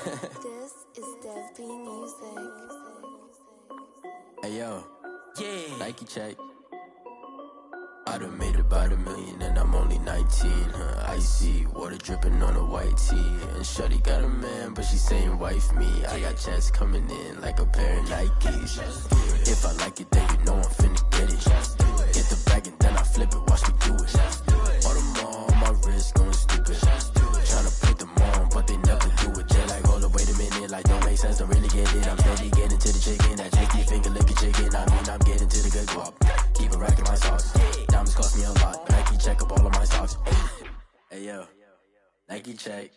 This is Dev B Music. Hey yo, Yeah. Nike check. I done made about $1 million and I'm only 19. Icy water dripping on a white tee. And shorty got a man, but she saying wife me. I got checks coming in like a pair of Nikes. If I like it, then you know I'm finna get it. Get the bag and then I flip it, watch me do it. All them on my wrist going stupid. Tryna put them on, but they never do it. They're like, hold up, wait a minute, like don't make sense, don't really get it. I'm steady getting to the chicken, that jakey finger licking chicken. I mean, I'm getting to the good guap. Keep a rack in my sauce. Diamonds cost me a lot. Nike check up all of my socks. Hey yo, Nike check.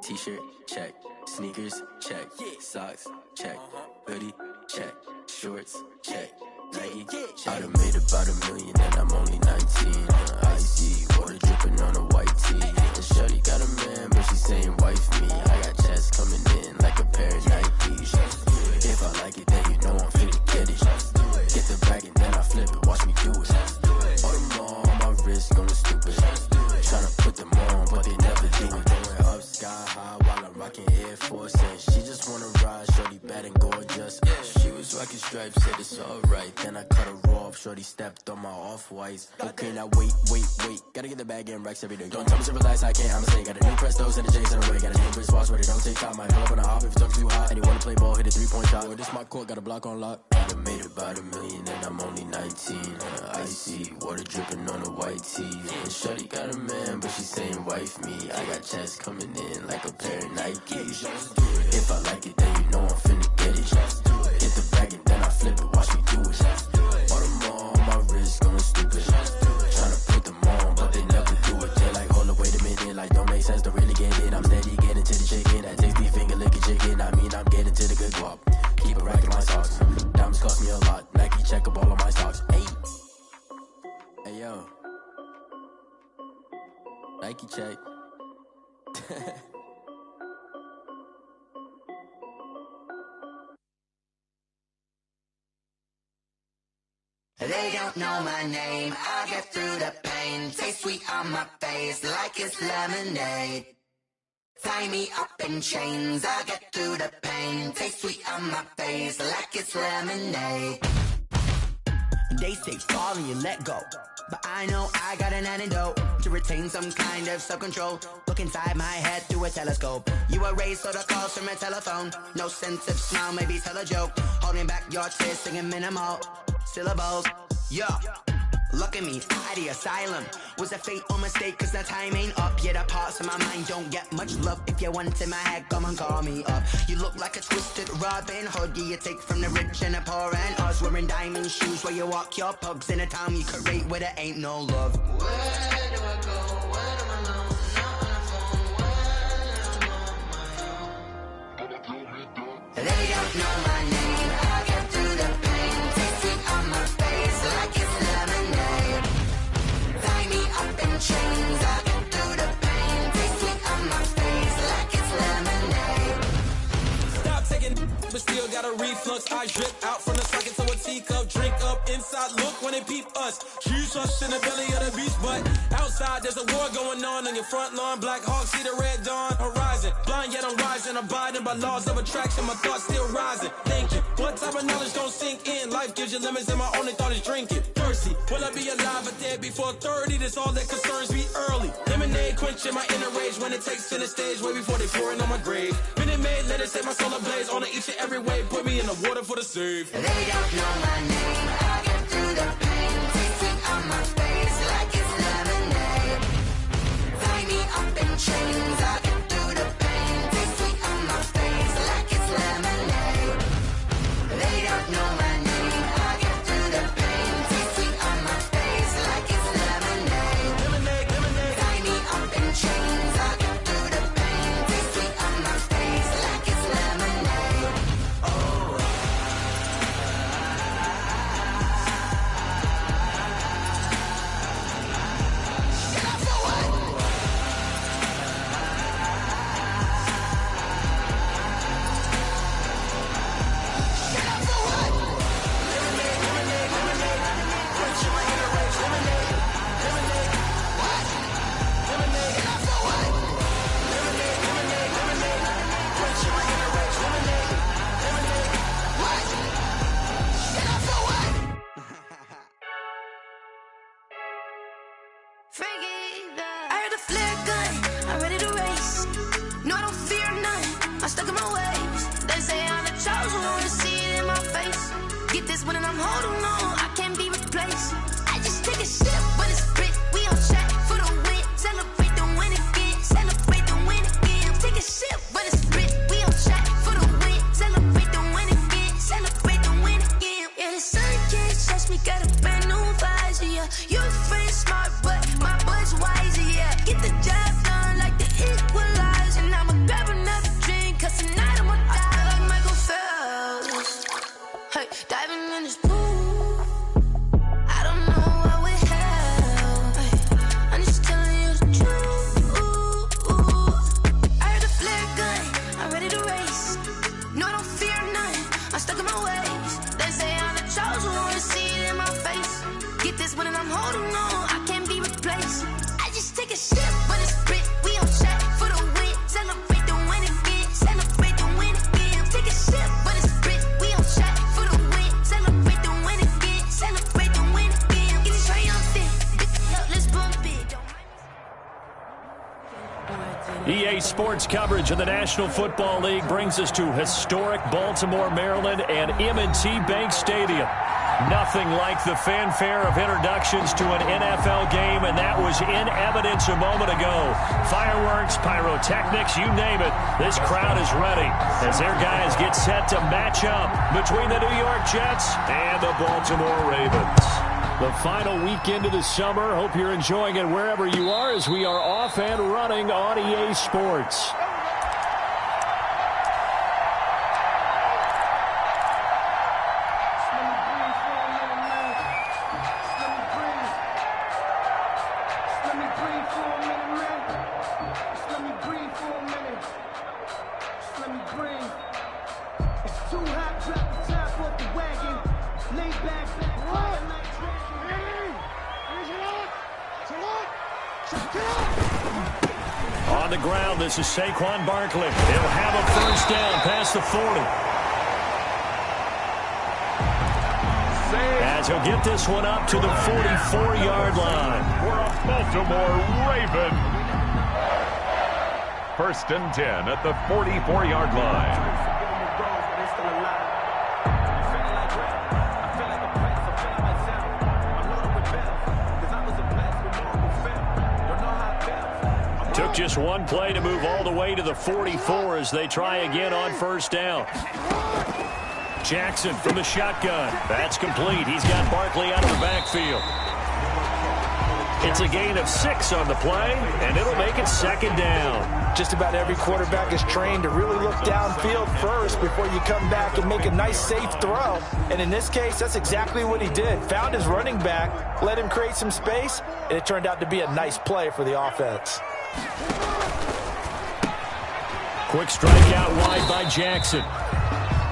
T-shirt check. Sneakers check. Socks check. Hoodie check. Shorts check. Nike check. I done made about $1 million and I'm only 19. Icy water dripping on a white tee. And shorty got a man, but she saying wife me. I got checks coming in like a pair of Nikes. If I like it, then you know I'm finna get it. Get the bag and then I flip it, watch me do it. All them on my wrist going stupid. Tryna put them on, but they never do it. Going up sky high while I'm rocking Air Force. And she just wanna ride, shorty bad and gorgeous. She was rocking stripes, said it's alright. Then I cut her off, shorty stepped on my off-whites. Okay, now wait. Gotta get the bag and racks every day. Don't tell me to relax, I can't, I'ma say. Got a new Prestos and a J's in the way. Got a new wristwatch where they don't take time. Might pull up on a hop if it's too hot. And you wanna play ball, hit a 3-point shot. Or this my court, got a block on lock. I done made about $1 million and I'm only 19. Icy water dripping on a white tee. And shorty got a man, but she saying wife me. I got checks coming in like a pair of Nikes. If I like it, then you know I'm finna get it. Get the bag and then I flip it, watch me do it. All them on my wrist going stupid. Tryna put them on, but they never do it. They're like, hold up, wait a minute, like don't make sense, don't really get it. I'm steady getting to the chicken, that takes me finger licking chicken. I mean, I'm getting to the good guap. Keep a rack in my socks. Diamonds cost me a lot. Nike check up all of my stocks. Hey yo, Nike check. They don't know my name, I get through the pain. Taste sweet on my face like it's lemonade. Tie me up in chains, I get through the pain. Taste sweet on my face like it's lemonade. They say fall and you let go, but I know I got an antidote to retain some kind of self-control. Look inside my head through a telescope. You erase all the calls from a telephone. No sense of smile, maybe tell a joke. Holding back your tears, singing minimal syllables. Yeah, look at me, at the asylum. Was a fate or mistake, cause the time ain't up. Yet the parts of my mind don't get much love. If you want in my head, come and call me up. You look like a twisted Robin Hood. You take from the rich and the poor and us. Wearing diamond shoes where you walk your pugs in a town you could rate where there ain't no love. Where do I go? When am I alone? Not on my own. They don't know my name. I get through the pain. Taste it on my face like it's lemonade. Tie me up in chains. I get through the pain. Taste it on my face like it's lemonade. Stop taking, but still got a reflux. I drip out from the socket to a teacup. Drink up inside, look when they peep us. Shoes us in the belly of the beast, but outside there's a war going on your front lawn. Black Hawk, see the red dawn horizon. Blind yet I'm rising, abiding by laws of attraction. My thoughts still rising. Thinking, what type of knowledge don't sink in? Life gives you limits, and my only thought is drinking. Thirsty, will I be alive or dead before 30? That's all that concerns me early. Lemonade quenching my inner rage when it takes center stage, way before they pour it on my grave. Minute Maid, let it set my soul ablaze. On each and every way, put me in the water for the save. They don't know my name, I get through the pain. Taste it on my face like it's lemonade. Tie me up in chains, I get through the pain. Taste it on my face like it's lemonade. They don't know my name, I get through the pain. Taste it on my face like it's lemonade. Tie me up in chains, I get through the pain. Taste it on my face like it's lemonade. I heard the flare gun, I'm ready to race. No, I don't fear none, I'm stuck in my ways. They say I'm the chosen one, see it in my face. Get this one and I'm holding on, I can't be replaced. I just take a sip, but it's spit, we on track for the win. Celebrate the win again, celebrate the win again. Take a sip, but it's spit, we on track for the win. Celebrate the win again, celebrate the win again. Yeah, the sun can't touch me, got a brand new visor, yeah. Your friend smart, but my boy's wiser, yeah. Get the job done like the equalizer. And I'ma grab another drink, cause tonight I'ma die like Michael Phelps. Hey, diving in this pool, I don't know what would help. Hey, I'm just telling you the truth. I heard the flare gun, I'm ready to race. No, I don't fear none, I'm stuck in my ways. They say I'm the chosen one, see it in my face. Get this one and I'm holding on, I can't be replaced. I just take a sip, but it's spit, we on track for the win. Celebrate the win again, celebrate the win again. Take a sip, but it's spit, we on track for the win. Celebrate the win again, celebrate the win again. Get it triumphant, let's bump it. EA Sports coverage of the National Football League brings us to historic Baltimore, Maryland, and M&T Bank Stadium. Nothing like the fanfare of introductions to an NFL game, and that was in evidence a moment ago. Fireworks, pyrotechnics, you name it. This crowd is ready as their guys get set to match up between the New York Jets and the Baltimore Ravens. The final weekend of the summer. Hope you're enjoying it wherever you are as we are off and running on EA Sports. On the ground, this is Saquon Barkley. He'll have a first down past the 40. As he'll get this one up to the 44-yard line. For a Baltimore Raven. First and 10 at the 44-yard line. Took just one play to move all the way to the 44 as they try again on first down. Jackson from the shotgun. That's complete. He's got Barkley out of the backfield. It's a gain of 6 on the play, and it'll make it second down. Just about every quarterback is trained to really look downfield first before you come back and make a nice, safe throw. And in this case, that's exactly what he did. Found his running back, let him create some space, and it turned out to be a nice play for the offense. Quick strike out wide by Jackson.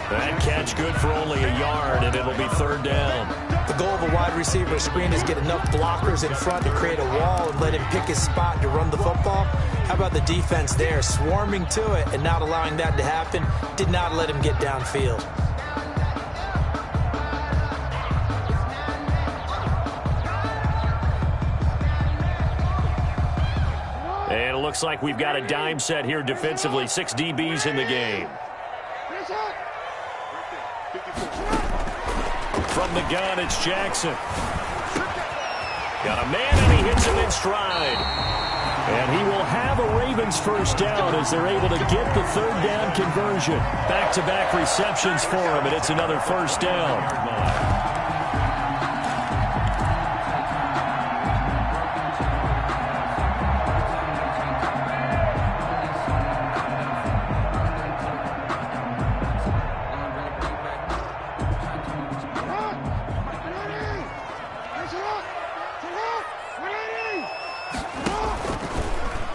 That catch good for only a yard, and it'll be third down. The goal of a wide receiver screen is get enough blockers in front to create a wall and let him pick his spot to run the football. How about the defense there, swarming to it and not allowing that to happen? Did not let him get downfield. And it looks like we've got a dime set here defensively. 6 DBs in the game. From the gun, it's Jackson. Got a man, and he hits him in stride. And he will have a Ravens first down as they're able to get the third down conversion. Back-to-back receptions for him, and it's another first down.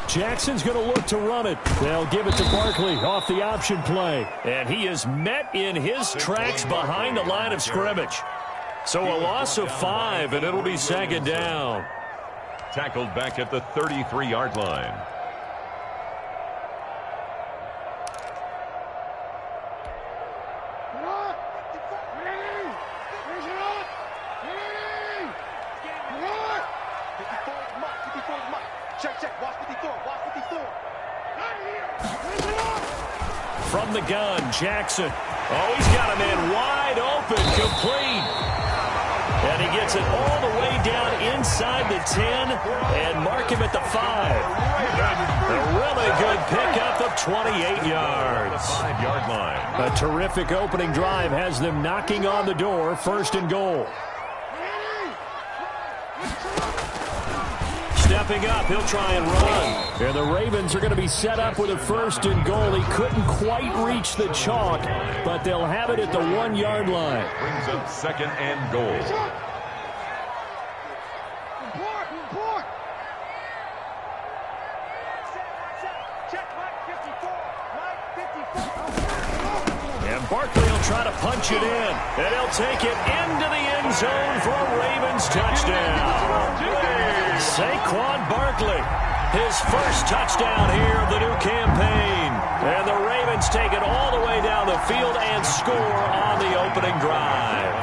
Jackson's going to look to run it. They'll give it to Barkley off the option play. And he is met in his tracks behind the line of scrimmage. So a loss of 5, and it'll be second down. Tackled back at the 33-yard line. from the gun. Jackson. Oh, he's got a man wide open, complete. And he gets it all the way down inside the 10 and mark him at the 5. A really good pickup of 28 yards. 5-yard line. A terrific opening drive has them knocking on the door, 1st and goal. Stepping up, he'll try and run. And the Ravens are going to be set up with a 1st and goal. He couldn't quite reach the chalk, but they'll have it at the 1-yard line. Brings up 2nd and goal. And Barkley will try to punch it in. And he'll take it into the end zone for a Ravens touchdown. Saquon Barkley, his first touchdown here of the new campaign. And the Ravens take it all the way down the field and score on the opening drive.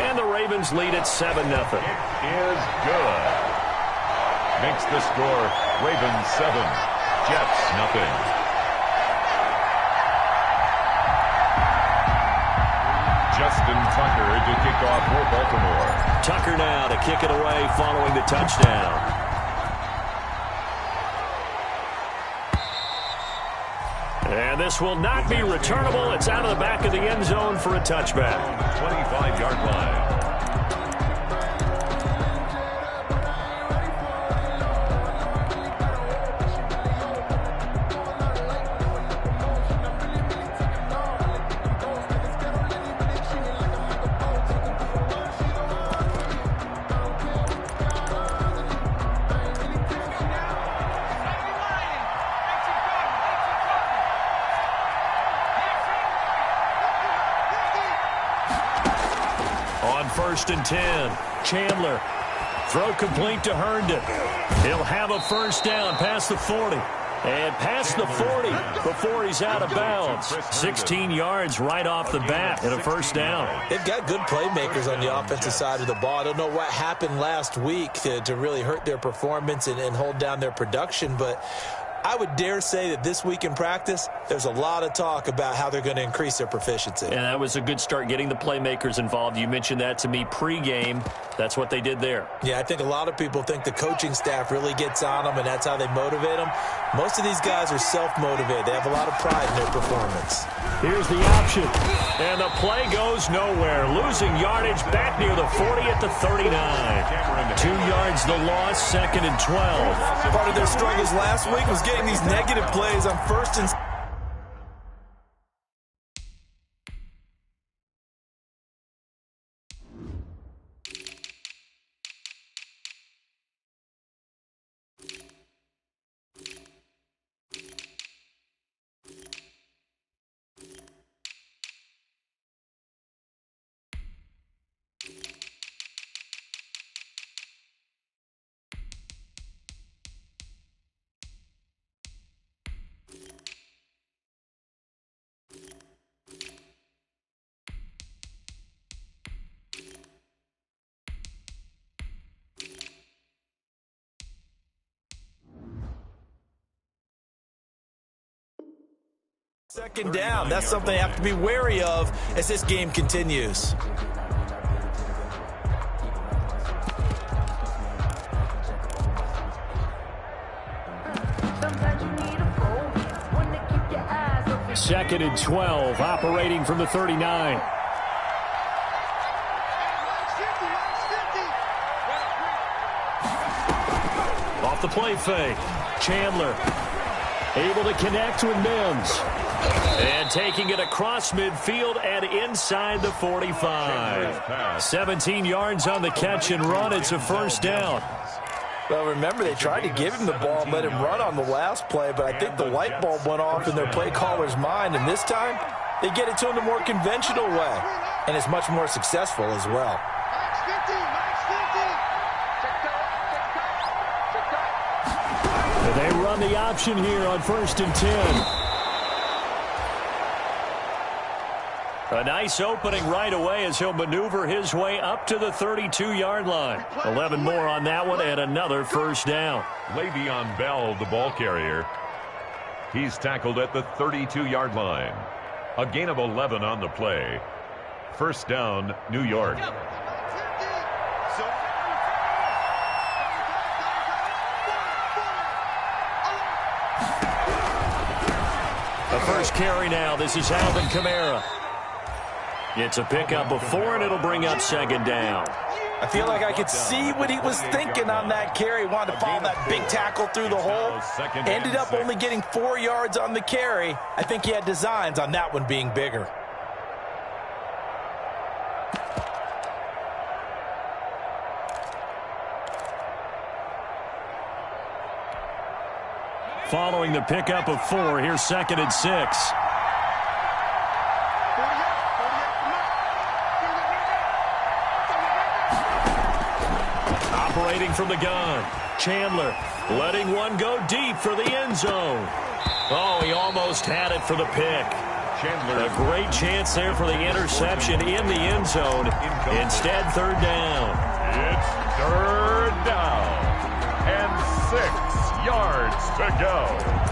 And the Ravens lead at 7-0. Is good. Makes the score Ravens 7, Jets nothing. Justin Tucker to kick off for Baltimore. Tucker now to kick it away following the touchdown. And this will not be returnable. It's out of the back of the end zone for a touchback. 25-yard line. First and 10. Chandler. Throw complete to Herndon. He'll have a first down past the 40. And past the 40 before he's out of bounds. 16 yards right off the bat and a first down. They've got good playmakers on the offensive side of the ball. I don't know what happened last week to really hurt their performance and hold down their production, but I would dare say that this week in practice, there's a lot of talk about how they're going to increase their proficiency. And that was a good start, getting the playmakers involved. You mentioned that to me pregame. That's what they did there. Yeah, I think a lot of people think the coaching staff really gets on them, and that's how they motivate them. Most of these guys are self-motivated. They have a lot of pride in their performance. Here's the option. And the play goes nowhere. Losing yardage back near the 40 at the 39. 2 yards the loss, 2nd and 12. Part of their struggles last week was getting these negative plays on 1st and... Second down, that's something they have to be wary of as this game continues. Second and 12, operating from the 39. Off the play fake, Chandler able to connect with Mims. And taking it across midfield and inside the 45. 17 yards on the catch and run. It's a first down. Well, remember, they tried to give him the ball and let him run on the last play, but I think the light bulb went off in their play caller's mind, and this time they get it to him the more conventional way, and it's much more successful as well. They run the option here on 1st and 10. A nice opening right away as he'll maneuver his way up to the 32-yard line. 11 more on that one and another first down. Le'Veon Bell, the ball carrier. He's tackled at the 32-yard line. A gain of 11 on the play. First down, New York. The first carry now. This is Alvin Kamara. It's a pickup of 4, and it'll bring up second down. I feel like I could see what he was thinking on that carry. Wanted to follow that big tackle through the hole. Ended up only getting 4 yards on the carry. I think he had designs on that one being bigger. Following the pickup of 4, here's 2nd and 6. Operating from the gun. Chandler letting one go deep for the end zone. Oh, he almost had it for the pick. Chandler. A great chance there for the interception in the end zone. Instead, third down. It's third down. And 6 yards to go.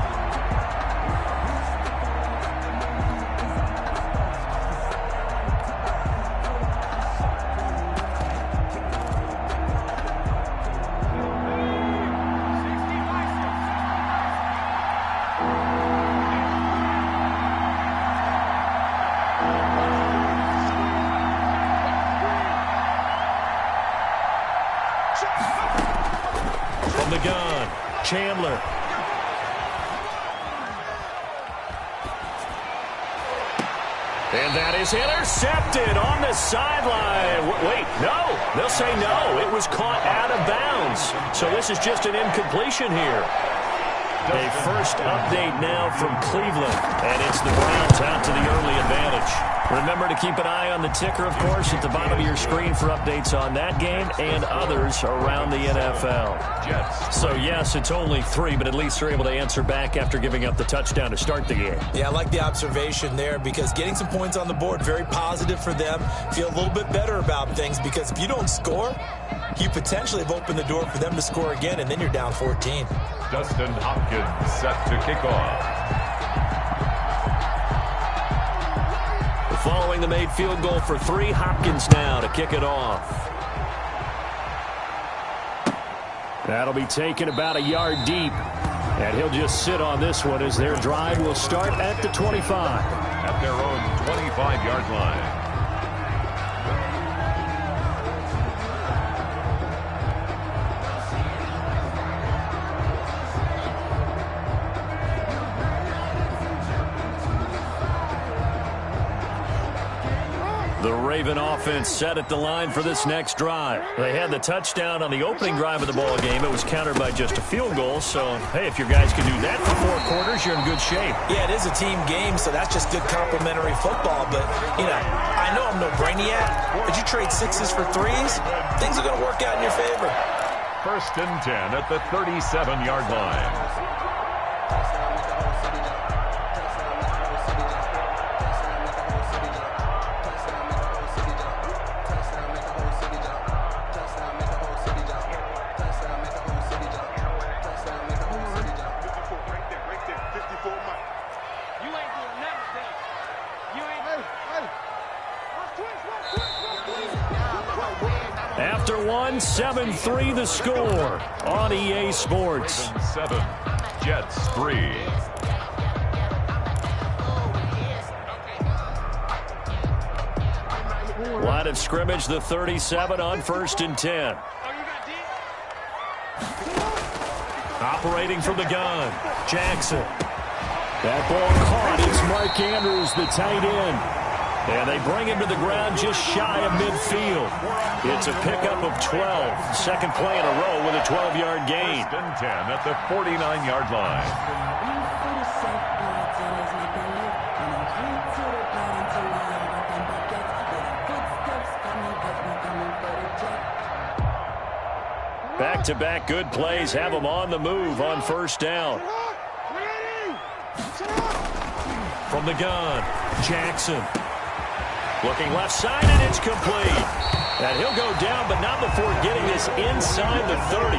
From the gun, Chandler. And that is intercepted on the sideline. Wait, no. They'll say no. It was caught out of bounds. So this is just an incompletion here. A first update now from Cleveland. And it's the Browns out to the early advantage. Remember to keep an eye on the ticker, of course, at the bottom of your screen for updates on that game and others around the NFL. So, yes, it's only 3, but at least they're able to answer back after giving up the touchdown to start the game. Yeah, I like the observation there because getting some points on the board, very positive for them. Feel a little bit better about things because if you don't score, you potentially have opened the door for them to score again, and then you're down 14. Dustin Hopkins set to kick off. Following the made field goal for 3, Hopkins now to kick it off. That'll be taken about a yard deep. And he'll just sit on this one as their drive will start at the 25. At their own 25-yard line. The Raven offense set at the line for this next drive. They had the touchdown on the opening drive of the ball game. It was countered by just a field goal. So, hey, if your guys can do that for 4 quarters, you're in good shape. Yeah, it is a team game, so that's just good complimentary football. But, you know, I know I'm no brainiac, but you trade 6s for 3s, things are going to work out in your favor. First and 10 at the 37-yard line. After 1, 7-3 the score on EA Sports. 7, Jets 3. Line of scrimmage, the 37 on 1st and 10. Operating from the gun, Jackson. That ball caught. It's Mark Andrews, the tight end. And they bring him to the ground just shy of midfield. It's a pickup of 12. Second play in a row with a 12-yard gain. First and 10 at the 49-yard line. Back-to-back good plays have them on the move on first down. From the gun, Jackson. Looking left side, and it's complete. And he'll go down, but not before getting this inside the 30.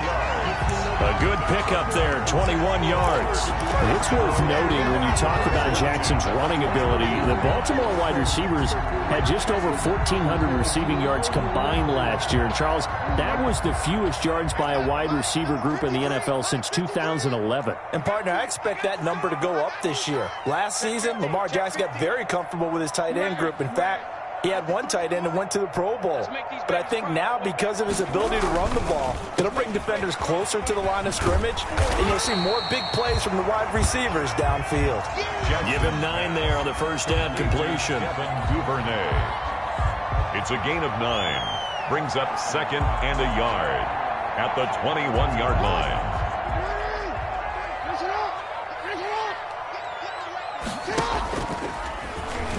A good pickup there, 21 yards. It's worth noting when you talk about Jackson's running ability, the Baltimore wide receivers had just over 1,400 receiving yards combined last year. And Charles, that was the fewest yards by a wide receiver group in the NFL since 2011. And, partner, I expect that number to go up this year. Last season, Lamar Jackson got very comfortable with his tight end group. In fact, he had one tight end and went to the Pro Bowl. But I think now, because of his ability to run the ball, it'll bring defenders closer to the line of scrimmage, and you'll see more big plays from the wide receivers downfield. Give him 9 there on the first down completion. Duvernay. It's a gain of 9. Brings up second and a yard at the 21-yard line.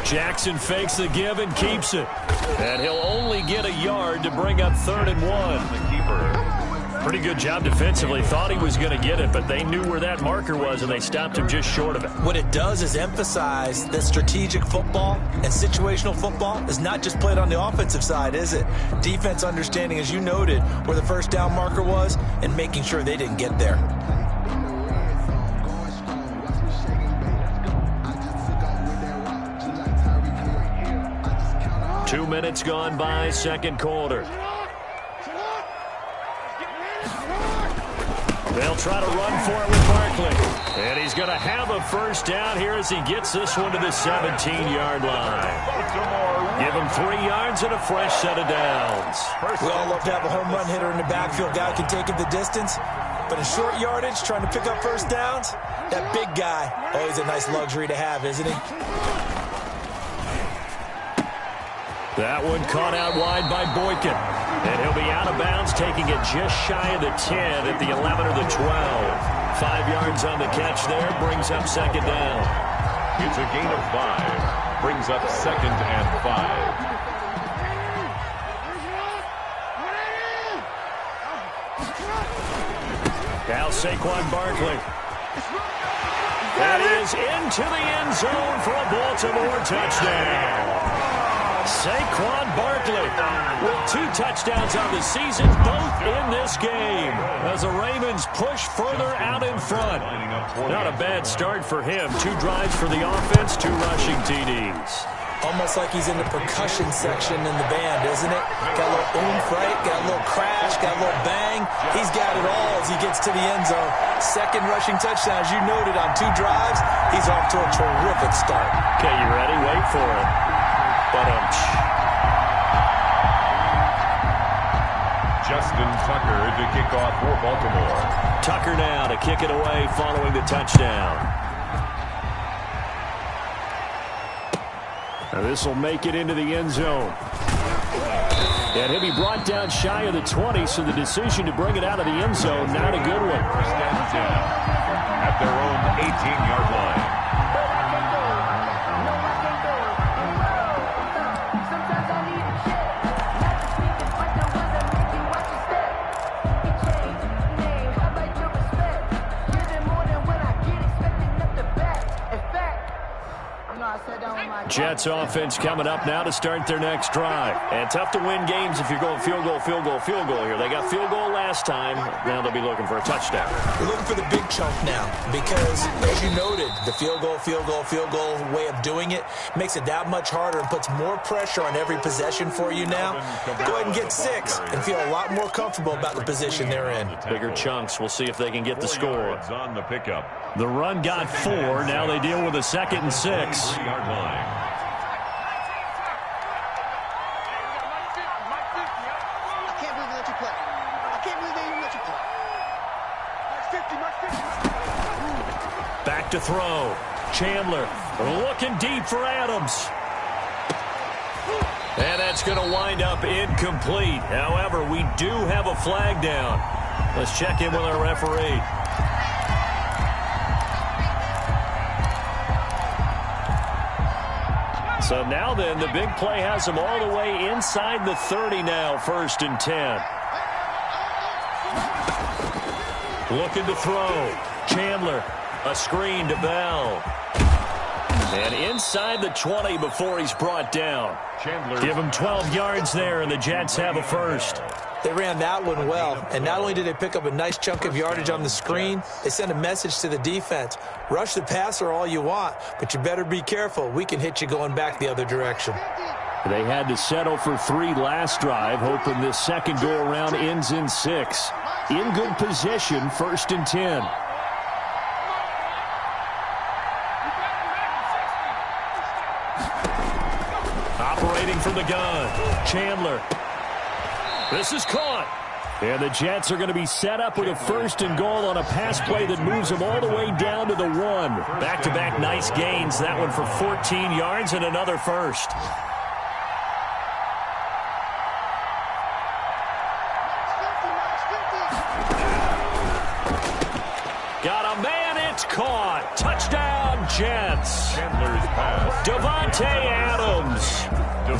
Jackson fakes the give and keeps it. And he'll only get a yard to bring up 3rd and 1. The keeper. Pretty good job defensively. Thought he was going to get it, but they knew where that marker was, and they stopped him just short of it. What it does is emphasize that strategic football and situational football is not just played on the offensive side, is it? Defense understanding, as you noted, where the first down marker was and making sure they didn't get there. 2 minutes gone by, second quarter. They'll try to run for it with Barkley. And he's going to have a first down here as he gets this one to the 17-yard line. Give him 3 yards and a fresh set of downs. We all love to have a home run hitter in the backfield. Guy can take it the distance. But in short yardage, trying to pick up first downs, that big guy, always a nice luxury to have, isn't he? That one caught out wide by Boykin. And he'll be out of bounds, taking it just shy of the 10 at the 11 or the 12. 5 yards on the catch there, brings up second down. It's a gain of 5. Brings up second and 5. Now Saquon Barkley. That is into the end zone for a Baltimore touchdown. Saquon Barkley with 2 touchdowns on the season, both in this game, as the Ravens push further out in front. Not a bad start for him. 2 drives for the offense, 2 rushing TDs. Almost like he's in the percussion section in the band, isn't it? Got a little oomph, right? Got a little crash, got a little bang. He's got it all as he gets to the end zone. Second rushing touchdown, as you noted, on 2 drives. He's off to a terrific start. Okay, you ready? Wait for it. Justin Tucker to kick off for Baltimore. Tucker now to kick it away following the touchdown. Now this will make it into the end zone. And he'll be brought down shy of the 20, so the decision to bring it out of the end zone, not a good one. First and 10 at their own 18-yard line. Jets offense coming up now to start their next drive. And tough to win games if you're going field goal here. They got field goal last time. Now they'll be looking for a touchdown. We're looking for the big chunk now because, as you noted, the field goal way of doing it makes it that much harder and puts more pressure on every possession for you now. Go ahead and get 6 and feel a lot more comfortable about the position they're in. Bigger chunks. We'll see if they can get the score. On the pickup. The run got 4. Now they deal with a 2nd and 6. 3-yard line. Back to throw. Chandler looking deep for Adams. And that's going to wind up incomplete. However, we do have a flag down. Let's check in with our referee. So now then, the big play has them all the way inside the 30 now, 1st and 10. Looking to throw. Chandler, a screen to Bell. And inside the 20 before he's brought down. Give him 12 yards there, and the Jets have a first. They ran that one well, and not only did they pick up a nice chunk of yardage on the screen, they sent a message to the defense. Rush the passer all you want, but you better be careful. We can hit you going back the other direction. They had to settle for 3 last drive, hoping this second go-around ends in 6. In good position, 1st and 10. Operating from the gun, Chandler. This is caught. And the Jets are going to be set up with a 1st and goal on a pass play that moves them all the way down to the 1. Back-to-back nice gains. That one for 14 yards and another first. Got a man, it's caught. Touchdown, Jets. Chandler's pass. Devontae Adams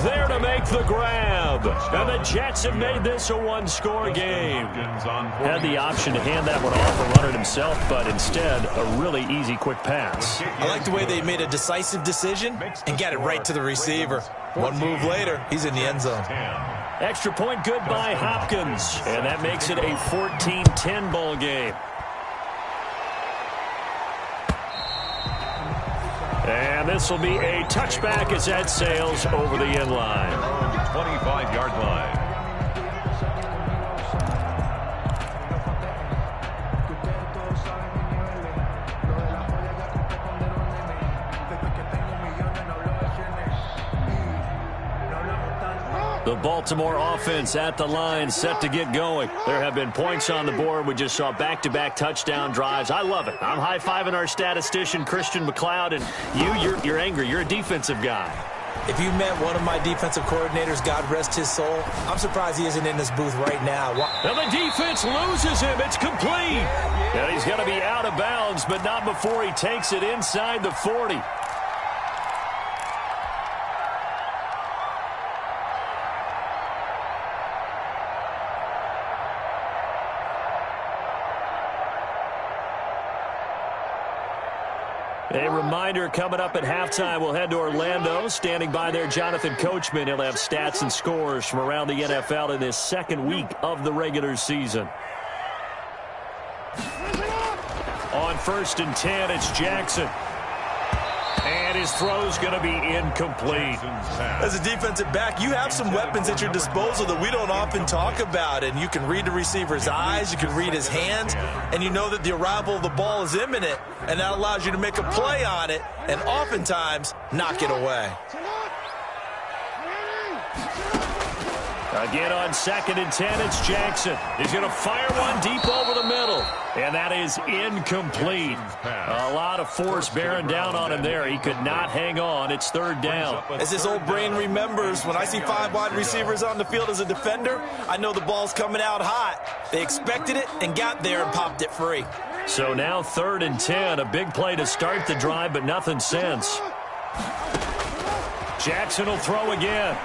there to make the grab. And the Jets have made this a 1-score game. Had the option to hand that one off and run it himself, but instead, a really easy, quick pass. I like the way they made a decisive decision and got it right to the receiver. One move later, he's in the end zone. Extra point good by Hopkins. And that makes it a 14-10 ball game. And this will be a touchback as that sails over the end line. 25-yard line. The Baltimore offense at the line, set to get going. There have been points on the board. We just saw back-to-back touchdown drives. I love it. I'm high-fiving our statistician, Christian McLeod, and you're angry. You're a defensive guy. If you met one of my defensive coordinators, God rest his soul, I'm surprised he isn't in this booth right now. And the defense loses him. It's complete. And he's going to be out of bounds, but not before he takes it inside the 40. A reminder, coming up at halftime, we'll head to Orlando. Standing by there, Jonathan Coachman. He'll have stats and scores from around the NFL in this second week of the regular season. On 1st and 10, it's Jackson. And his throw's going to be incomplete. As a defensive back, you have some weapons at your disposal that we don't often talk about. And you can read the receiver's eyes, you can read his hands, and you know that the arrival of the ball is imminent. And that allows you to make a play on it and oftentimes knock it away. Again on 2nd and 10, it's Jackson. He's going to fire one deep over the middle. And that is incomplete. A lot of force bearing down on him there. He could not hang on. It's 3rd down. As his old brain remembers, when I see 5 wide receivers on the field as a defender, I know the ball's coming out hot. They expected it and got there and popped it free. So now 3rd and 10. A big play to start the drive, but nothing since. Jackson will throw again.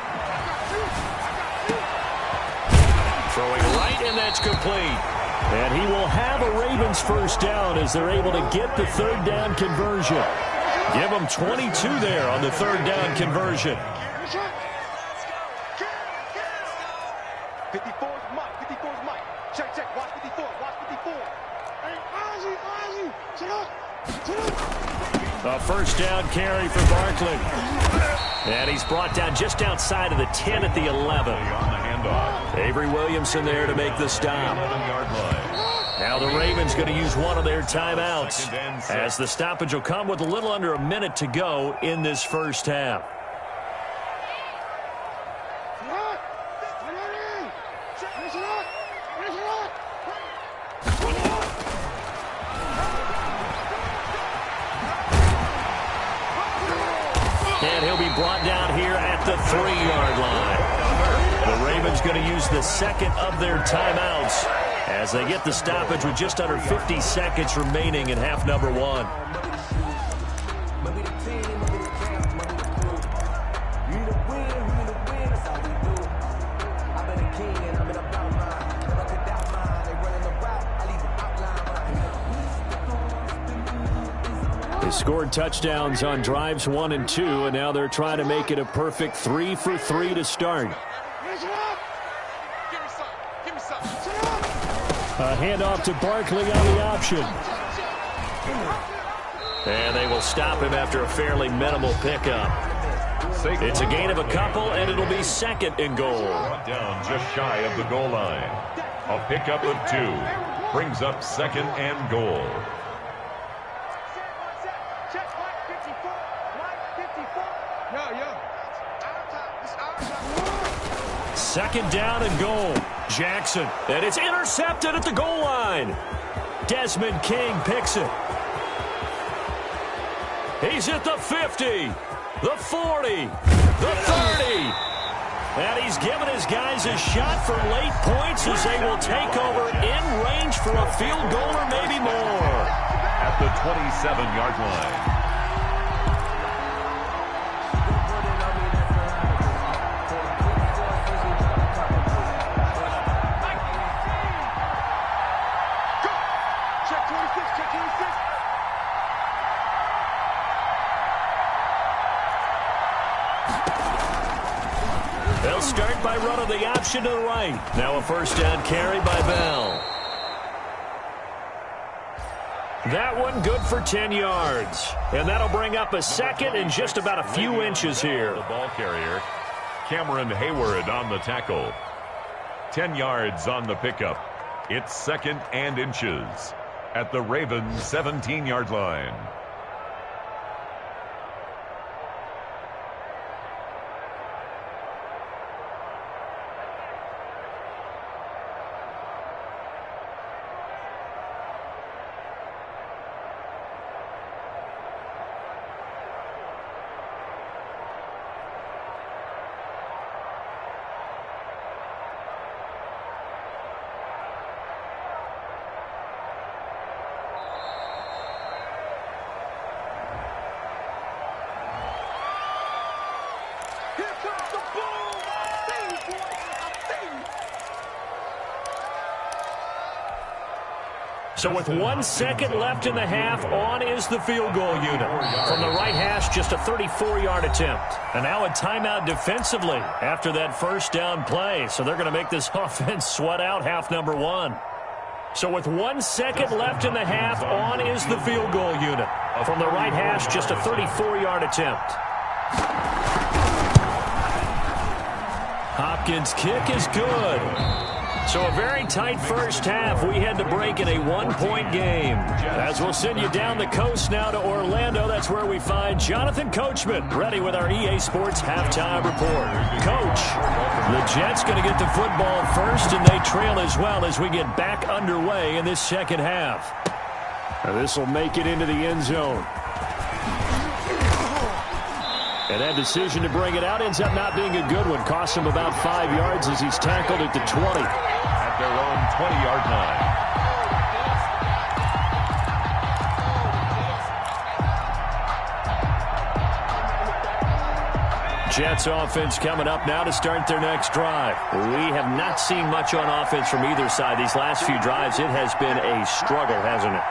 Throwing right, and that's complete. And he will have a Ravens 1st down as they're able to get the 3rd down conversion. Give them 22 there on the 3rd down conversion. 54's Mike. 54's Mike. Check. Watch 54. Watch 54. Hey, A 1st down carry for Barkley. And he's brought down just outside of the 10 at the 11. Avery Williamson there to make the stop. Now the Ravens going to use one of their timeouts as the stoppage will come with a little under a minute to go in this 1st half. And he'll be brought down here at the 3-yard line. The Ravens going to use the 2nd of their timeouts as they get the stoppage with just under 50 seconds remaining in half number 1. scored touchdowns on drives 1 and 2, and now they're trying to make it a perfect 3 for 3 to start. A handoff to Barkley on the option. And they will stop him after a fairly minimal pickup. It's a gain of a couple, and it'll be 2nd and goal. Down just shy of the goal line. A pickup of 2 brings up 2nd and goal. Second down and goal. Jackson, and it's intercepted at the goal line. Desmond King picks it. He's at the 50, the 40, the 30. And he's given his guys a shot for late points as they will take over in range for a field goal or maybe more. At the 27-yard line. They'll start by running the option to the right. Now a first down carry by Bell. That one good for 10 yards. And that'll bring up a 2nd and just about a few inches here. The ball carrier, Cameron Hayward on the tackle. 10 yards on the pickup. It's 2nd and inches at the Ravens' 17-yard line. So with 1 second left in the half, on is the field goal unit. From the right hash, just a 34-yard attempt. And now a timeout defensively after that first down play. So they're going to make this offense sweat out half number 1. So with 1 second left in the half, on is the field goal unit. From the right hash, just a 34-yard attempt. Hopkins' kick is good. So a very tight first half. We had to break in a 1-point game. As we'll send you down the coast now to Orlando, that's where we find Jonathan Coachman ready with our EA Sports Halftime Report. Coach, the Jets going to get the football first, and they trail as well as we get back underway in this second half. This will make it into the end zone. And that decision to bring it out ends up not being a good one. Costs him about 5 yards as he's tackled at the 20. At their own 20-yard line. Jets offense coming up now to start their next drive. We have not seen much on offense from either side. These last few drives, it has been a struggle, hasn't it?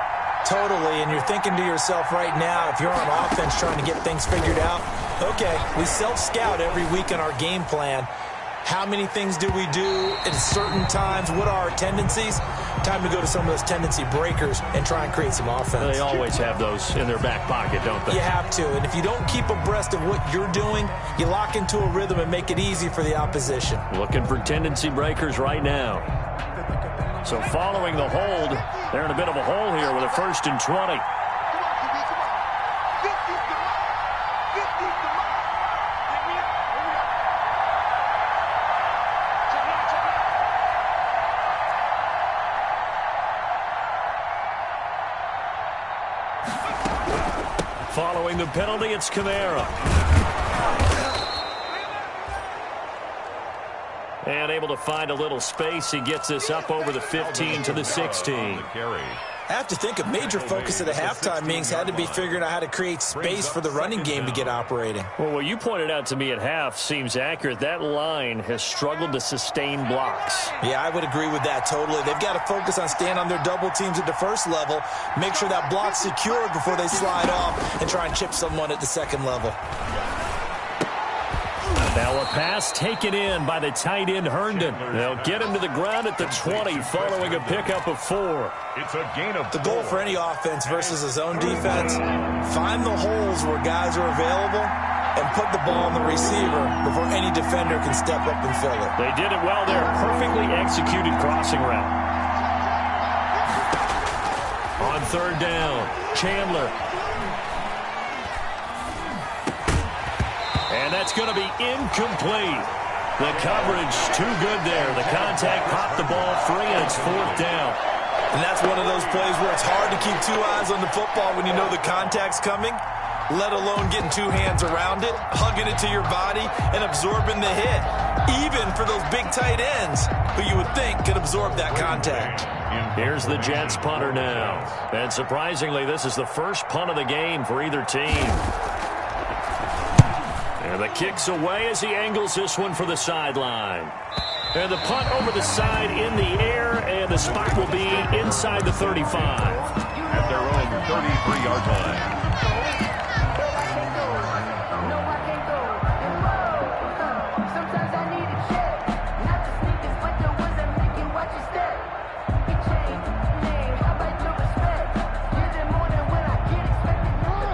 Totally, and you're thinking to yourself right now, if you're on offense trying to get things figured out, okay, we self-scout every week in our game plan. How many things do we do at certain times? What are our tendencies? Time to go to some of those tendency breakers and try and create some offense. They always have those in their back pocket, don't they? You have to, and if you don't keep abreast of what you're doing, you lock into a rhythm and make it easy for the opposition. Looking for tendency breakers right now. So following the hold, they're in a bit of a hole here with a 1st and 20. Following the penalty, it's Kamara. And able to find a little space. He gets this up over the 15 to the 16. I have to think a major focus of the halftime meetings had to be figuring out how to create space for the running game to get operating. Well, what you pointed out to me at half seems accurate. That line has struggled to sustain blocks. Yeah, I would agree with that totally. They've got to focus on staying on their double teams at the first level, make sure that block's secured before they slide off and try and chip someone at the second level. Now a pass taken in by the tight end Herndon. They'll get him to the ground at the 20 following a pickup of 4. It's a gain of 4. The goal for any offense versus a zone defense, find the holes where guys are available and put the ball on the receiver before any defender can step up and fill it. They did it well there. Perfectly executed crossing route. On third down, Chandler. And that's going to be incomplete. The coverage too good there. The contact popped the ball free, and it's fourth down. And that's one of those plays where it's hard to keep two eyes on the football when you know the contact's coming, let alone getting two hands around it, hugging it to your body, and absorbing the hit. Even for those big tight ends who you would think could absorb that contact. Here's the Jets punter now. And surprisingly, this is the first punt of the game for either team. And the kick's away as he angles this one for the sideline. And the punt over the side in the air, and the spot will be inside the 35. At their own 33-yard line.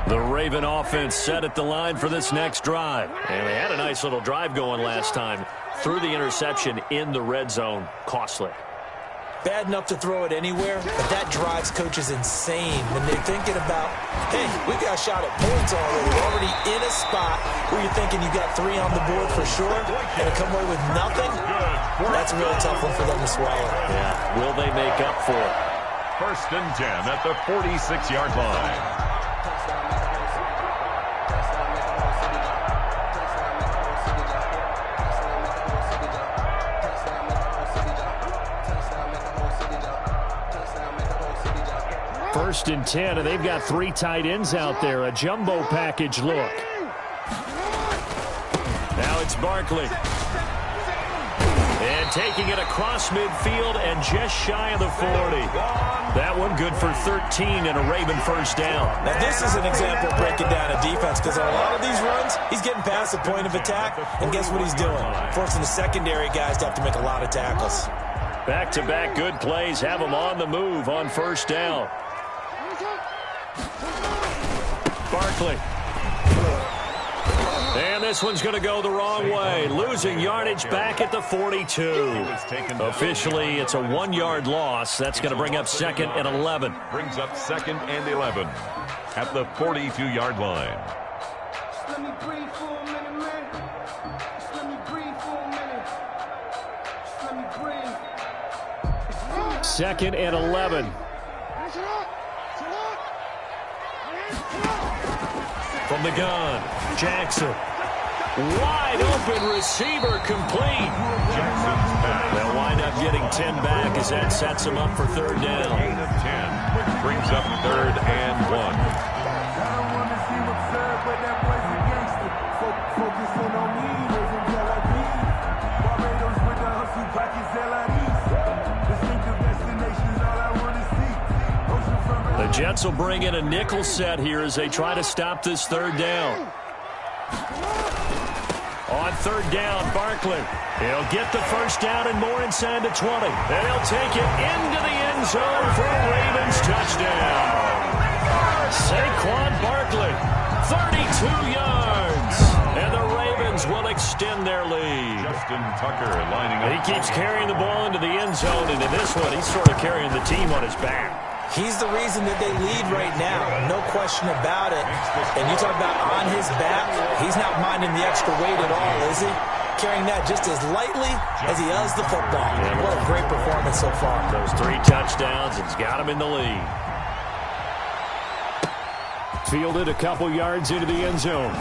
The Raven offense set at the line for this next drive. And they had a nice little drive going last time. Threw the interception in the red zone. Costly. Bad enough to throw it anywhere, but that drives coaches insane when they're thinking about, hey, we got a shot at points already. We're already in a spot where you're thinking you got 3 on the board for sure, and to come away with nothing, that's a really tough one for them to swallow. Yeah, will they make up for it? First and 10 at the 46-yard line. First and 10, and they've got 3 tight ends out there. A jumbo package look. Now it's Barkley. And taking it across midfield and just shy of the 40. That one good for 13 and a Raven first down. Now this is an example of breaking down a defense, because on a lot of these runs, he's getting past the point of attack, and guess what he's doing? Forcing the secondary guys to have to make a lot of tackles. Back-to-back good plays have them on the move on first down. Barkley. And this one's going to go the wrong way. Losing yardage back at the 42. Officially, it's a 1-yard loss. That's going to bring up 2nd and 11. Brings up 2nd and 11 at the 42-yard line. Just let me breathe for a minute, man. Just let me breathe for a minute. Just let me breathe. 2nd and 11. From the gun, Jackson. Wide open receiver complete. Jackson's back. They'll wind up getting 10 back as that sets him up for third down. Gain of 10 brings up 3rd and 1. I don't want to seem absurd, but that boy's a gangster. Focusing on me, living Tel Aviv. Barbados with the hustle, pockets LIDs. Distinctive destinations, all I want to see. Ocean from The Jets will bring in a nickel set here as they try to stop this third down. On third down, Barkley. He'll get the first down and more inside the 20. And he'll take it into the end zone for a Ravens touchdown. Saquon Barkley, 32 yards. And the Ravens will extend their lead. Justin Tucker lining up. He keeps carrying the ball into the end zone, and in this one, he's sort of carrying the team on his back. He's the reason that they lead right now, no question about it. And you talk about on his back, he's not minding the extra weight at all, is he? Carrying that just as lightly as he does the football. What a great performance so far. Those 3 touchdowns, it's got him in the lead. Fielded a couple yards into the end zone.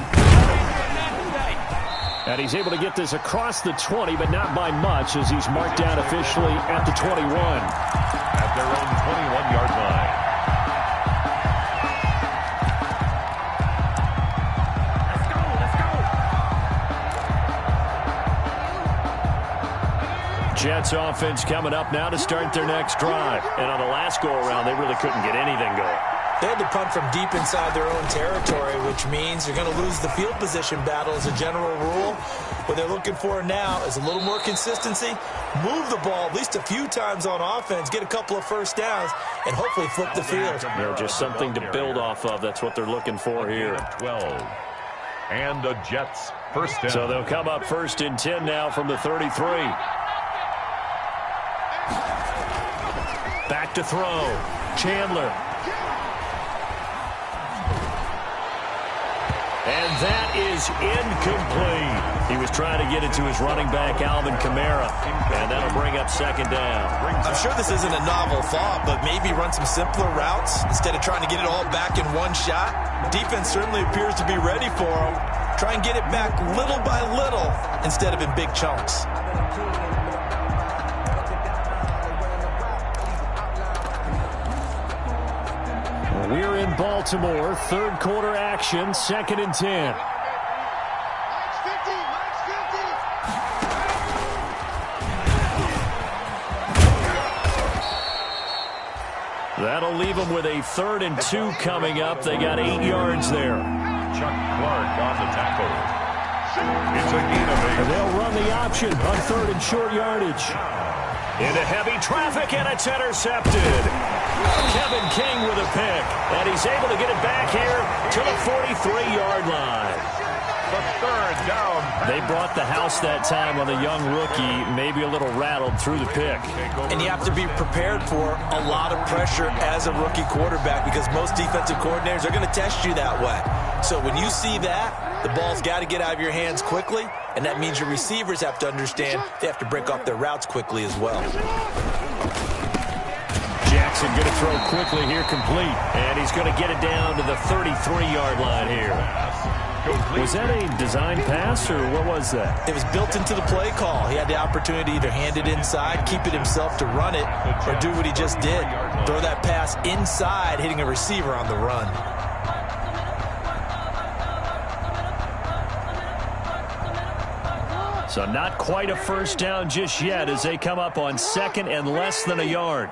And he's able to get this across the 20, but not by much, as he's marked down officially at the 21. At their own 21-yard line. Jets offense coming up now to start their next drive. And on the last go-around, they really couldn't get anything going. They had to punt from deep inside their own territory, which means you're going to lose the field position battle as a general rule. What they're looking for now is a little more consistency, move the ball at least a few times on offense, get a couple of first downs, and hopefully flip the field. Just something to build off of. That's what they're looking for here. 12. And the Jets first down. So they'll come up 1st and 10 now from the 33. Back to throw. Chandler. And that is incomplete. He was trying to get it to his running back, Alvin Kamara. And that'll bring up 2nd down. I'm sure this isn't a novel thought, but maybe run some simpler routes instead of trying to get it all back in one shot. Defense certainly appears to be ready for him. Try and get it back little by little instead of in big chunks. We're in Baltimore, 3rd quarter action, 2nd and 10. That'll leave them with a 3rd and 2 coming up. They got 8 yards there. Chuck Clark on the tackle. It's a gain of 8. They'll run the option on 3rd and short yardage. Into heavy traffic, and it's intercepted. Kevin King with a pick, and he's able to get it back here to the 43-yard line. The 3rd down. They brought the house that time on the young rookie, maybe a little rattled through the pick. And you have to be prepared for a lot of pressure as a rookie quarterback because most defensive coordinators are going to test you that way. So when you see that, the ball's got to get out of your hands quickly, and that means your receivers have to understand they have to break off their routes quickly as well. Jackson going to throw quickly here, complete. And he's going to get it down to the 33-yard line here. Was that a design pass, or what was that? It was built into the play call. He had the opportunity to either hand it inside, keep it himself to run it, or do what he just did. Throw that pass inside, hitting a receiver on the run. So not quite a first down just yet as they come up on 2nd and less than a yard.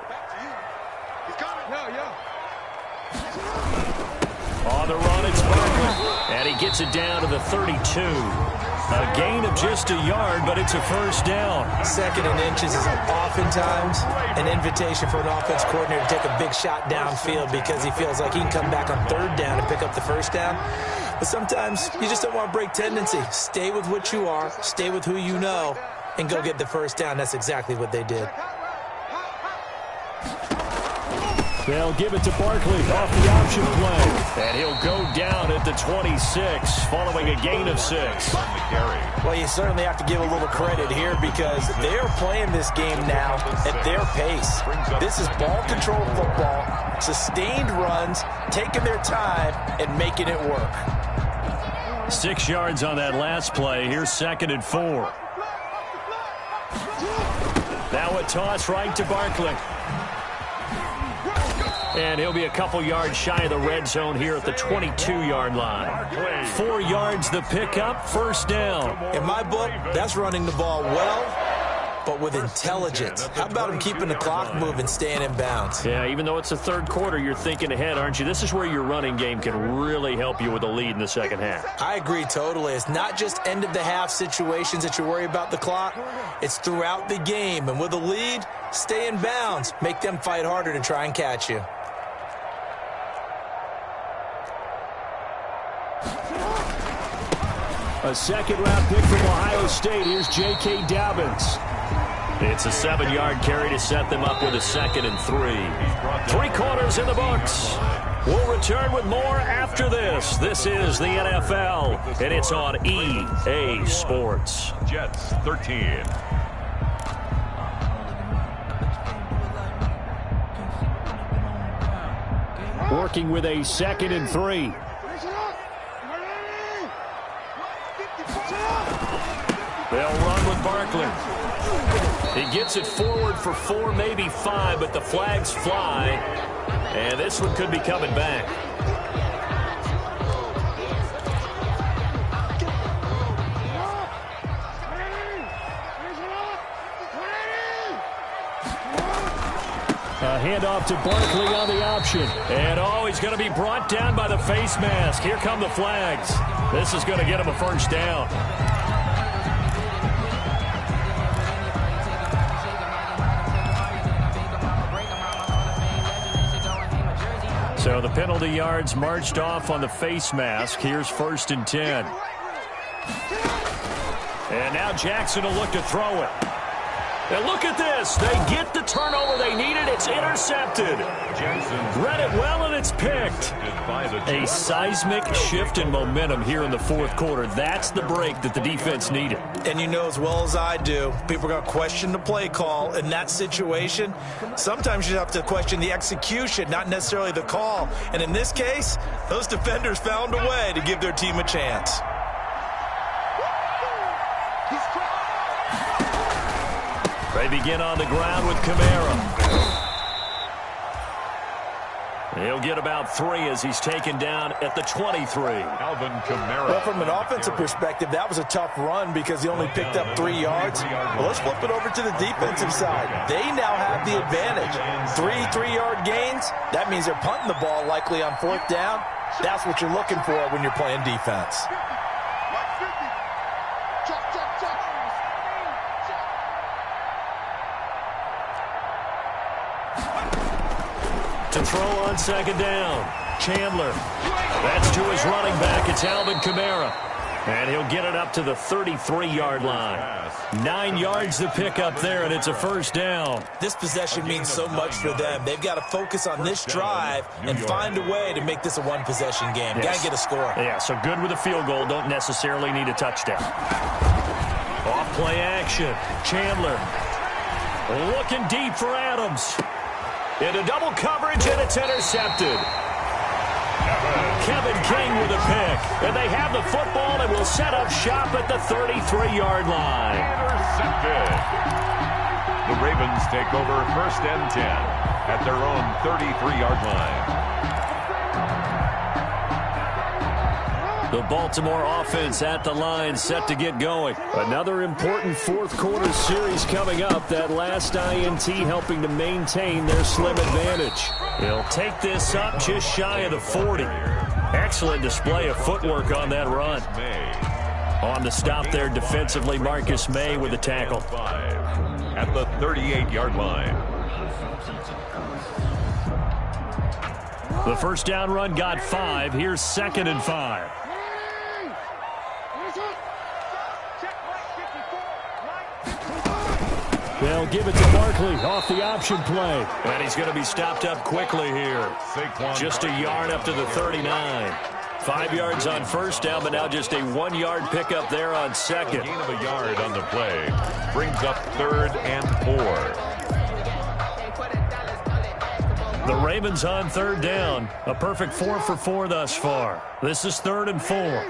On the run, it's Barkley. And he gets it down to the 32. A gain of just a yard, but it's a first down. 2nd and inches is oftentimes an invitation for an offense coordinator to take a big shot downfield because he feels like he can come back on 3rd down and pick up the first down. But sometimes you just don't want to break tendency. Stay with what you are, stay with who you know, and go get the first down. That's exactly what they did. They'll give it to Barkley off the option play. And he'll go down at the 26 following a gain of 6. Well, you certainly have to give a little credit here because they're playing this game now at their pace. This is ball control football, sustained runs, taking their time, and making it work. 6 yards on that last play. Here's 2nd and 4. Now a toss right to Barkley. And he'll be a couple yards shy of the red zone here at the 22-yard line. 4 yards the pickup, first down. In my book, that's running the ball well, but with intelligence. How about him keeping the clock moving, staying in bounds? Yeah, even though it's the 3rd quarter, you're thinking ahead, aren't you? This is where your running game can really help you with a lead in the 2nd half. I agree totally. It's not just end-of-the-half situations that you worry about the clock. It's throughout the game. And with a lead, stay in bounds. Make them fight harder to try and catch you. A 2nd-round pick from Ohio State. Here's J.K. Dobbins. It's a 7-yard carry to set them up with a 2nd and 3. 3 quarters in the books. We'll return with more after this. This is the NFL, and it's on EA Sports. Jets 13. Working with a 2nd and 3. They'll run with Barkley. He gets it forward for 4, maybe 5, but the flags fly. And this one could be coming back. A handoff to Barkley on the option. And, he's going to be brought down by the face mask. Here come the flags. This is going to get him a first down. So the penalty yards marched off on the face mask. Here's 1st and 10. And now Jackson will look to throw it. And look at this. They get the turnover they needed. It's intercepted. Read it well, and it's picked. A seismic shift in momentum here in the 4th quarter. That's the break that the defense needed. And you know as well as I do, people are going to question the play call in that situation. Sometimes you have to question the execution, not necessarily the call. And in this case, those defenders found a way to give their team a chance. They begin on the ground with Kamara. He'll get about 3 as he's taken down at the 23. Alvin Kamara. Well, from an offensive perspective, that was a tough run because he only picked up 3 yards. Well, let's flip it over to the defensive side. They now have the advantage. 3 3-yard gains. That means they're punting the ball likely on 4th down. That's what you're looking for when you're playing defense. To throw on 2nd down. Chandler. That's to his running back. It's Alvin Kamara. And he'll get it up to the 33-yard line. 9 yards to pick up there, and it's a first down. This possession means so much for them. They've got to focus on this drive and find a way to make this a one-possession game. Got to get a score. Yeah, so good with a field goal. Don't necessarily need a touchdown. Off play action. Chandler looking deep for Adams. Into double coverage, and it's intercepted. Kevin King with a pick. And they have the football and will set up shop at the 33-yard line. Intercepted. The Ravens take over 1st and 10 at their own 33-yard line. The Baltimore offense at the line, set to get going. Another important 4th quarter series coming up. That last INT helping to maintain their slim advantage. They'll take this up just shy of the 40. Excellent display of footwork on that run. On the stop there defensively, Marcus May with the tackle. At the 38-yard line. The first down run got 5. Here's 2nd and 5. They'll give it to Barkley off the option play. And he's going to be stopped up quickly here. Just a yard up to the 39. 5 yards on first down, but now just a 1-yard pickup there on 2nd. Gain of a yard on the play. Brings up 3rd and 4. The Ravens on 3rd down. A perfect 4 for 4 thus far. This is 3rd and 4.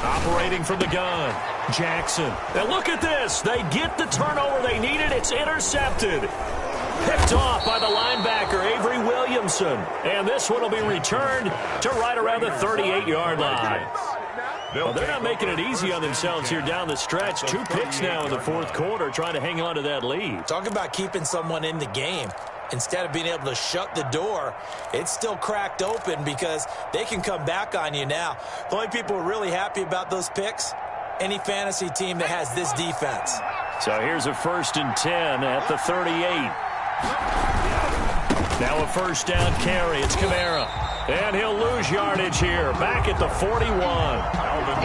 Operating from the gun, Jackson. And look at this. They get the turnover they needed. It's intercepted. Picked off by the linebacker, Avery Williamson. And this one will be returned to right around the 38-yard line. Well, they're not making it easy on themselves here down the stretch. 2 picks now in the 4th quarter trying to hang on to that lead. Talk about keeping someone in the game. Instead of being able to shut the door, it's still cracked open because they can come back on you now. The only people who are really happy about those picks, any fantasy team that has this defense. So here's a 1st and 10 at the 38. Now a first down carry. It's Kamara. And he'll lose yardage here. Back at the 41.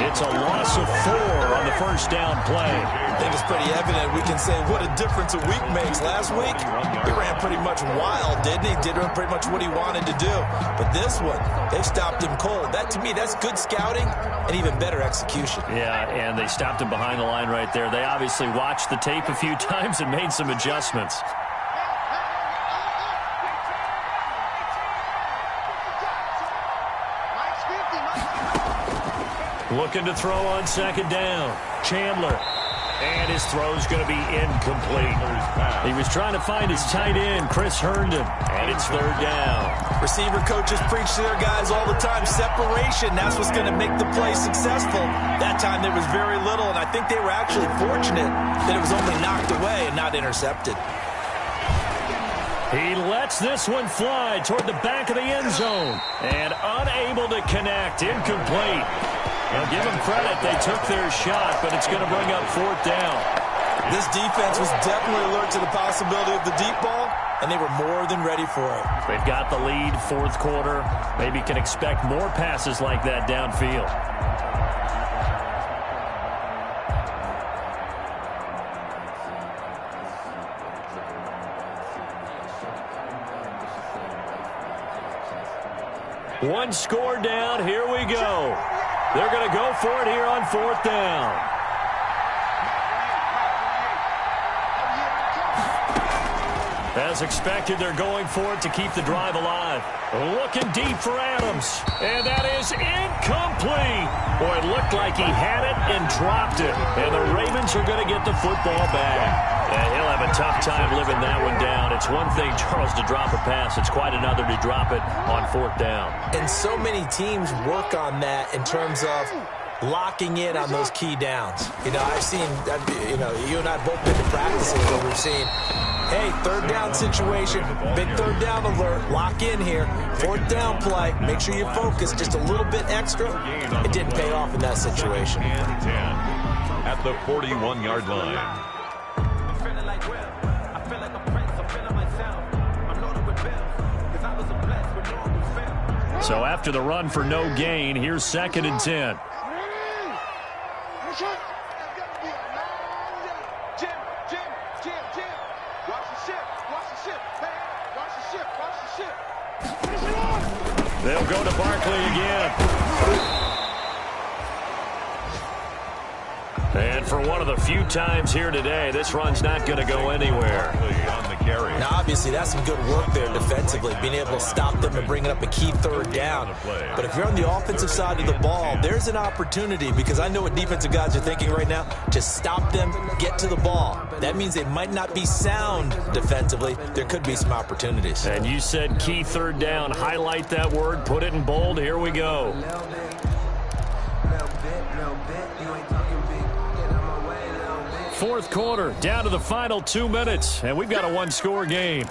It's a loss of 4 on the first down play. I think it's pretty evident. We can say what a difference a week makes. Last week, he ran pretty much wild, didn't he? Did pretty much what he wanted to do. But this one, they stopped him cold. That, to me, that's good scouting and even better execution. Yeah, and they stopped him behind the line right there. They obviously watched the tape a few times and made some adjustments. Looking to throw on 2nd down. Chandler. And his throw's going to be incomplete. He was trying to find his tight end, Chris Herndon, and it's third down. Receiver coaches preach to their guys all the time. Separation, that's what's going to make the play successful. That time there was very little, and I think they were actually fortunate that it was only knocked away and not intercepted. He lets this one fly toward the back of the end zone and unable to connect. Incomplete. Now give them credit. They took their shot, but it's going to bring up fourth down. This defense was definitely alert to the possibility of the deep ball, and they were more than ready for it. They've got the lead, fourth quarter. Maybe can expect more passes like that downfield. One score down. Here we go. They're going to go for it here on fourth down. As expected, they're going for it to keep the drive alive. Looking deep for Adams. And that is incomplete. Boy, it looked like he had it and dropped it. And the Ravens are going to get the football back. Yeah, he'll have a tough time living that one down. It's one thing, Charles, to drop a pass. It's quite another to drop it on fourth down. And so many teams work on that in terms of locking in on those key downs. You know, I've seen, you and I both been to practices where we've seen, hey, third down situation, big third down alert, lock in here, fourth down play, make sure you focus just a little bit extra. It didn't pay off in that situation. And 10 at the 41-yard line. So after the run for no gain, here's second and 10. They'll go to Barkley again. And for one of the few times here today, this run's not going to go anywhere. On the carry. Now, obviously, that's some good work there defensively, being able to stop them and bringing up a key third down. But if you're on the offensive side of the ball, there's an opportunity, because I know what defensive guys are thinking right now, to stop them, get to the ball. That means they might not be sound defensively. There could be some opportunities. And you said key third down. Highlight that word, put it in bold. Here we go. Fourth quarter, down to the final 2 minutes, and we've got a one-score game.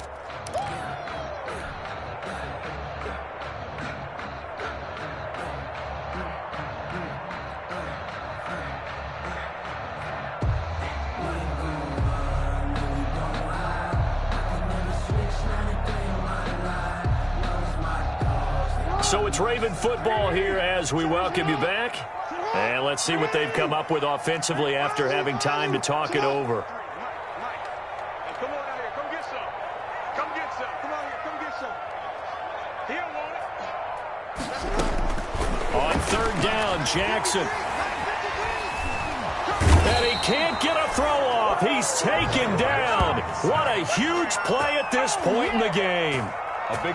So it's Raven football here as we welcome you back. And let's see what they've come up with offensively after having time to talk it over. Come on out here. Come get some. Come get some. Come on here. Come get some. He don't want it. On third down, Jackson. And he can't get a throw off. He's taken down. What a huge play at this point in the game.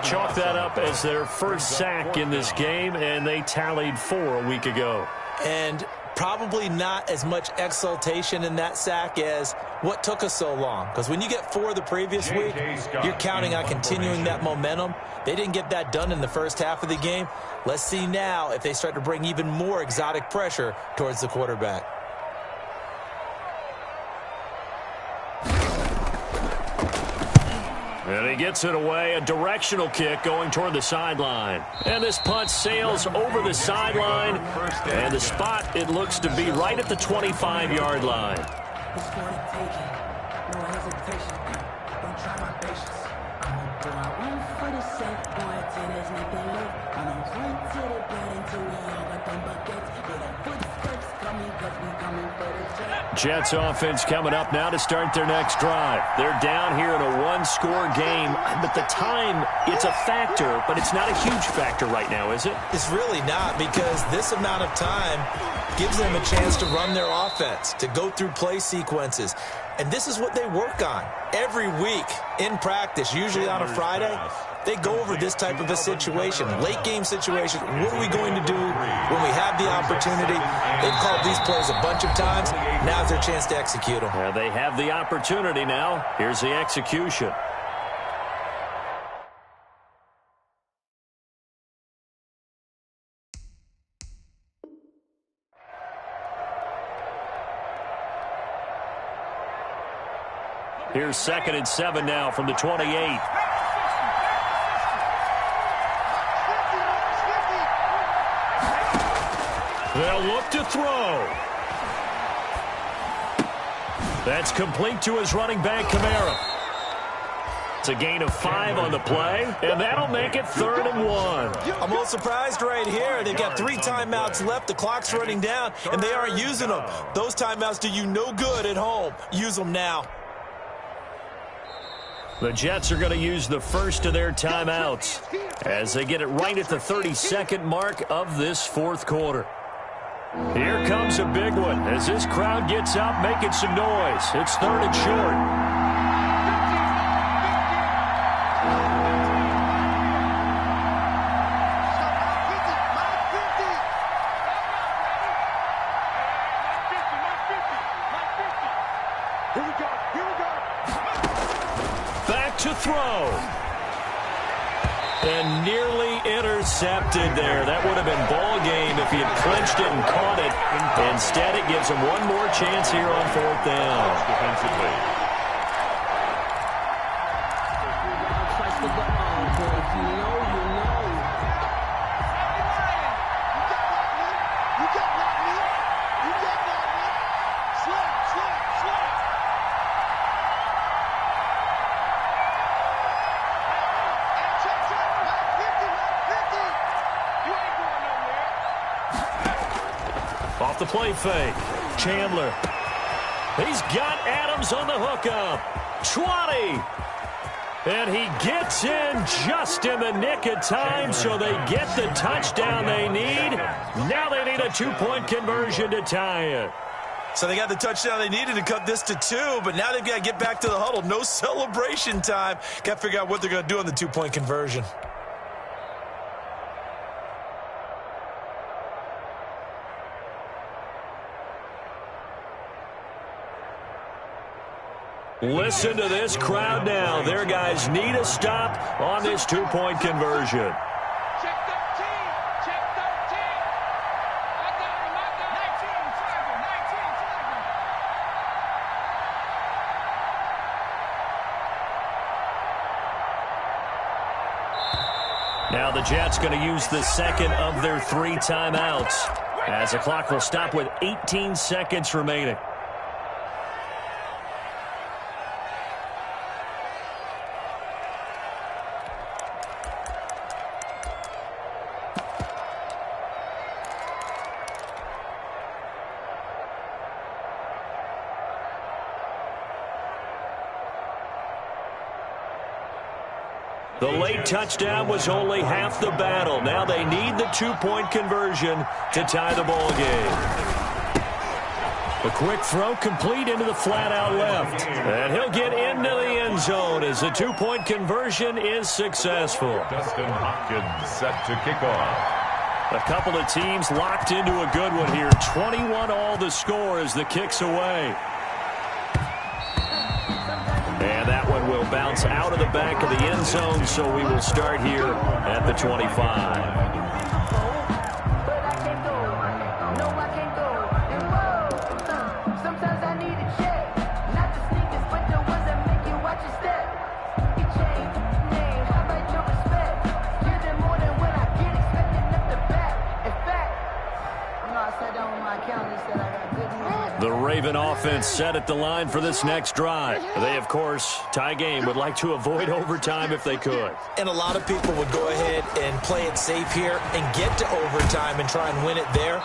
Chalk that up as their first sack in this game, and they tallied 4 a week ago. And probably not as much exultation in that sack as what took us so long. Because when you get 4 the previous week, you're counting on continuing that momentum. They didn't get that done in the first half of the game. Let's see now if they start to bring even more exotic pressure towards the quarterback. And he gets it away, a directional kick going toward the sideline. And this punt sails over the sideline. And the spot, it looks to be right at the 25-yard line. Jets offense coming up now to start their next drive. They're down here in a one-score game, but the time, it's a factor, but it's not a huge factor right now, is it? It's really not, because this amount of time gives them a chance to run their offense, to go through play sequences. And this is what they work on every week in practice, usually on a Friday. They go over this type of a situation, late-game situation. What are we going to do when we have the opportunity? They've called these plays a bunch of times. Now's their chance to execute them. Yeah, they have the opportunity now. Here's the execution. Here's 2nd and 7 now from the 28. They'll look to throw. That's complete to his running back, Kamara. It's a gain of 5 on the play, and that'll make it 3rd and 1. I'm a little surprised right here. They've got 3 timeouts left. The clock's running down, and they aren't using them. Those timeouts do you no good at home. Use them now. The Jets are going to use the first of their timeouts as they get it right at the 32nd mark of this 4th quarter. Here comes a big one as this crowd gets up making some noise. It's 3rd and short. To throw. And nearly intercepted there. That would have been ball game if he had clinched it and caught it. Instead, it gives him one more chance here on 4th down. Defensively. Off the play fake. Chandler. He's got Adams on the hookup. 20. And he gets in just in the nick of time, so they get the touchdown they need. Now they need a 2-point conversion to tie it. So they got the touchdown they needed to cut this to 2, but now they've got to get back to the huddle. No celebration time. Got to figure out what they're going to do on the 2-point conversion. Listen to this crowd now. Their guys need a stop on this 2-point conversion. Check 13. Check 13. I got him. 19. Tag him. 19. Tag him. Now the Jets going to use the second of their 3 timeouts as the clock will stop with 18 seconds remaining. The late touchdown was only half the battle. Now they need the 2-point conversion to tie the ball game. A quick throw complete into the flat out left. And he'll get into the end zone as the 2-point conversion is successful. Dustin Hopkins set to kick off. A couple of teams locked into a good one here. 21 all the score as the kick's away. And that one will bounce out of the back of the end zone, so we will start here at the 25. The Raven offense set at the line for this next drive. They, of course, tie game, would like to avoid overtime if they could. And a lot of people would go ahead and play it safe here and get to overtime and try and win it there.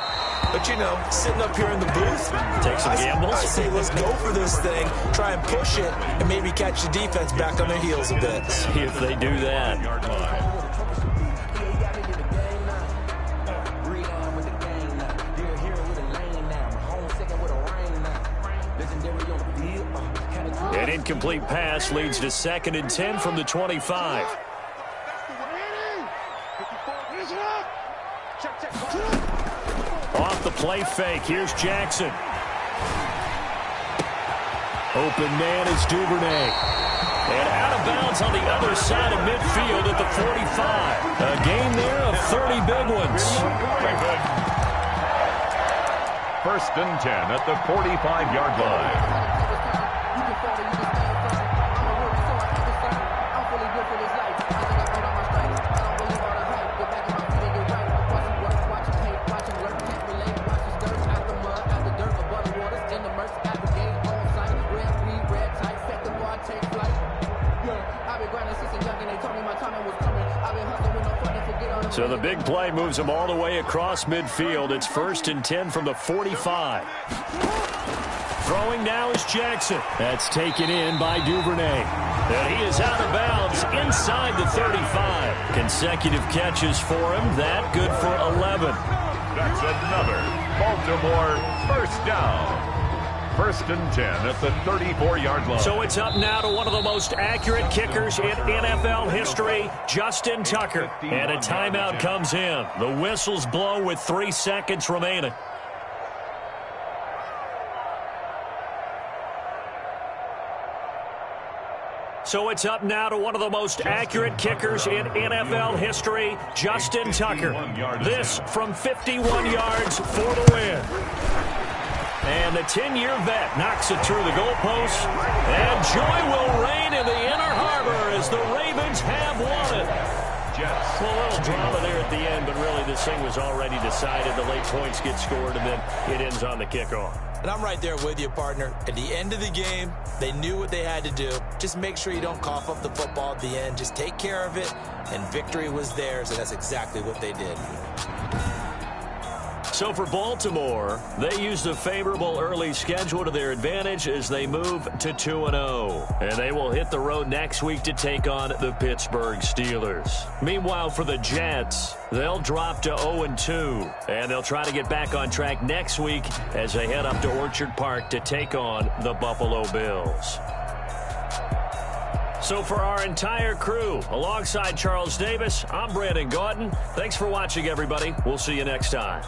But, you know, sitting up here in the booth, take some gambles. I say let's go for this thing, try and push it, and maybe catch the defense back on their heels a bit. See if they do that. Legendary on the field. An incomplete pass leads to 2nd and 10 from the 25. Off the play fake, here's Jackson. Open man is Duvernay. And out of bounds on the other side of midfield at the 45. A gain there of 30 big ones. 1st and 10 at the 45-yard line. So the big play moves him all the way across midfield. It's 1st and 10 from the 45. Throwing now is Jackson. That's taken in by Duvernay. And he is out of bounds inside the 35. Consecutive catches for him. That good for 11. That's another Baltimore 1st down. 1st and 10 at the 34-yard line. So it's up now to one of the most accurate kickers in NFL history, Justin Tucker. And a timeout comes in. The whistles blow with 3 seconds remaining. So it's up now to one of the most accurate kickers in NFL history, Justin Tucker. This from 51 yards for the win. And the 10-year vet knocks it through the goalpost. And joy will reign in the Inner Harbor as the Ravens have won it. A little drama there at the end, but really this thing was already decided. The late points get scored, and then it ends on the kickoff. And I'm right there with you, partner. At the end of the game, they knew what they had to do. Just make sure you don't cough up the football at the end. Just take care of it, and victory was theirs, and that's exactly what they did. So for Baltimore, they used a favorable early schedule to their advantage as they move to 2-0. And they will hit the road next week to take on the Pittsburgh Steelers. Meanwhile, for the Jets, they'll drop to 0-2. And they'll try to get back on track next week as they head up to Orchard Park to take on the Buffalo Bills. So for our entire crew, alongside Charles Davis, I'm Brandon Gautin. Thanks for watching, everybody. We'll see you next time.